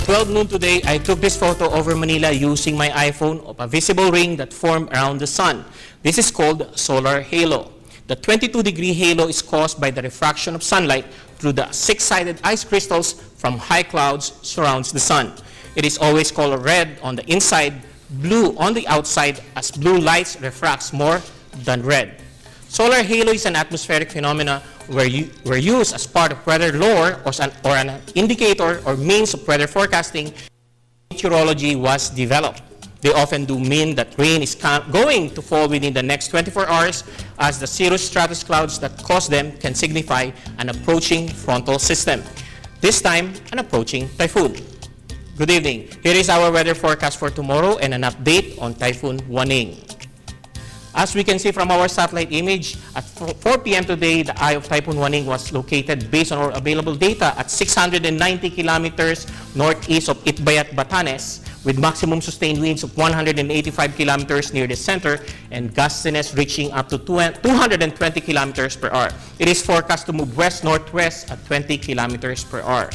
12 noon today, I took this photo over Manila using my iPhone of a visible ring that formed around the sun. This is called solar halo. The 22-degree halo is caused by the refraction of sunlight through the six-sided ice crystals from high clouds surrounds the sun. It is always colored red on the inside, blue on the outside, as blue light refracts more than red. Solar halo is an atmospheric phenomena where used as part of weather lore or an indicator or means of weather forecasting. Meteorology was developed. They often do mean that rain is going to fall within the next 24 hours, as the cirrostratus clouds that cause them can signify an approaching frontal system. This time, an approaching typhoon. Good evening. Here is our weather forecast for tomorrow and an update on Typhoon Huaning. As we can see from our satellite image, at 4 p.m. today, the eye of Typhoon Huaning was located based on our available data at 690 kilometers northeast of Itbayat, Batanes, with maximum sustained winds of 185 kilometers near the center and gustiness reaching up to 220 kilometers per hour. It is forecast to move west-northwest at 20 kilometers per hour.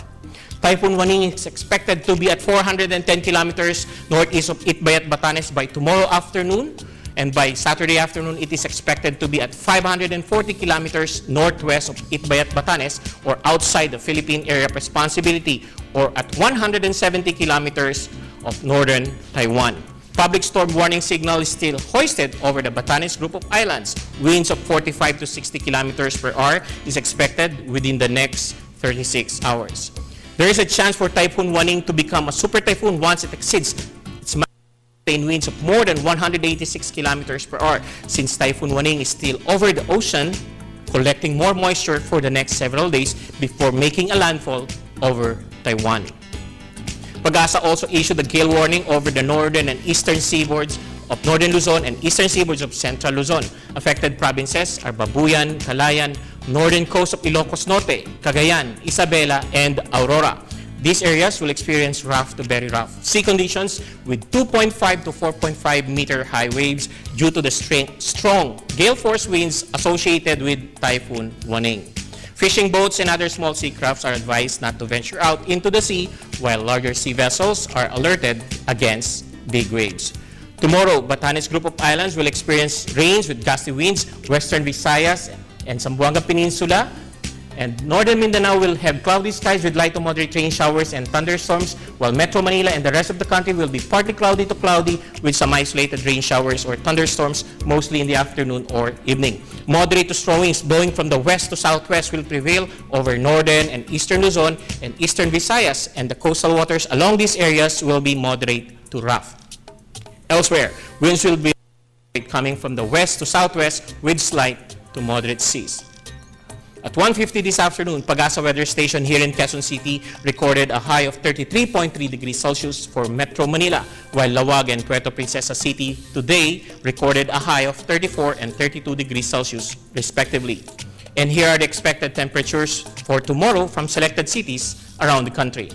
Typhoon Huaning is expected to be at 410 kilometers northeast of Itbayat, Batanes by tomorrow afternoon. And by Saturday afternoon, it is expected to be at 540 kilometers northwest of Itbayat, Batanes, or outside the Philippine Area of Responsibility, or at 170 kilometers of northern Taiwan. Public storm warning signal is still hoisted over the Batanes group of islands. Winds of 45 to 60 kilometers per hour is expected within the next 36 hours. There is a chance for Typhoon Huaning to become a super typhoon once it exceeds its winds of more than 186 kilometers per hour, since Typhoon Huaning is still over the ocean, collecting more moisture for the next several days before making a landfall over Taiwan. Pag-asa also issued a gale warning over the northern and eastern seaboards of northern Luzon and eastern seaboards of central Luzon. Affected provinces are Babuyan, Calayan, northern coast of Ilocos Norte, Cagayan, Isabela, and Aurora. These areas will experience rough to very rough sea conditions with 2.5 to 4.5 meter high waves due to the strong gale force winds associated with Typhoon Huaning. Fishing boats and other small sea crafts are advised not to venture out into the sea, while larger sea vessels are alerted against big waves. Tomorrow, Batanes group of islands will experience rains with gusty winds. Western Visayas and Zamboanga Peninsula and northern Mindanao will have cloudy skies with light to moderate rain showers and thunderstorms, while Metro Manila and the rest of the country will be partly cloudy to cloudy with some isolated rain showers or thunderstorms, mostly in the afternoon or evening. Moderate to strong winds blowing from the west to southwest will prevail over northern and eastern Luzon and eastern Visayas, and the coastal waters along these areas will be moderate to rough. Elsewhere, winds will be coming from the west to southwest with slight to moderate seas. At 1:50 this afternoon, Pag-asa Weather Station here in Quezon City recorded a high of 33.3 degrees Celsius for Metro Manila, while Lawag and Puerto Princesa City today recorded a high of 34 and 32 degrees Celsius respectively. And here are the expected temperatures for tomorrow from selected cities around the country.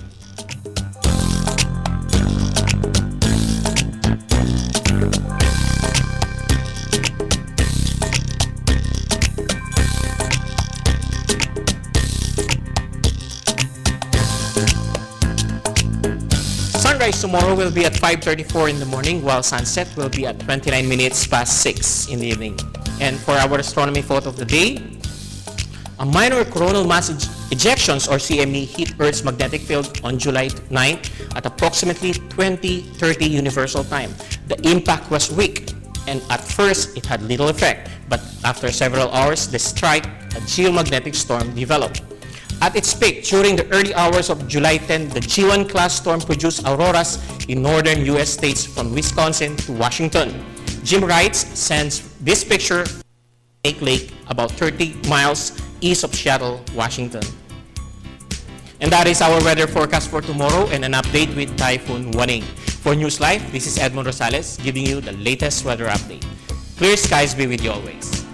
Sunrise tomorrow will be at 5:34 in the morning, while sunset will be at 29 minutes past 6 in the evening. And for our astronomy photo of the day, a minor coronal mass ejections or CME hit Earth's magnetic field on July 9th at approximately 20:30 Universal Time. The impact was weak, and at first it had little effect, but after several hours, the strike, a geomagnetic storm, developed. At its peak, during the early hours of July 10, the G1 class storm produced auroras in northern U.S. states from Wisconsin to Washington. Jim Wright sends this picture from Snake Lake, about 30 miles east of Seattle, Washington. And that is our weather forecast for tomorrow and an update with Typhoon Huaning. For NewsLife, this is Edmond Rosales giving you the latest weather update. Clear skies be with you always.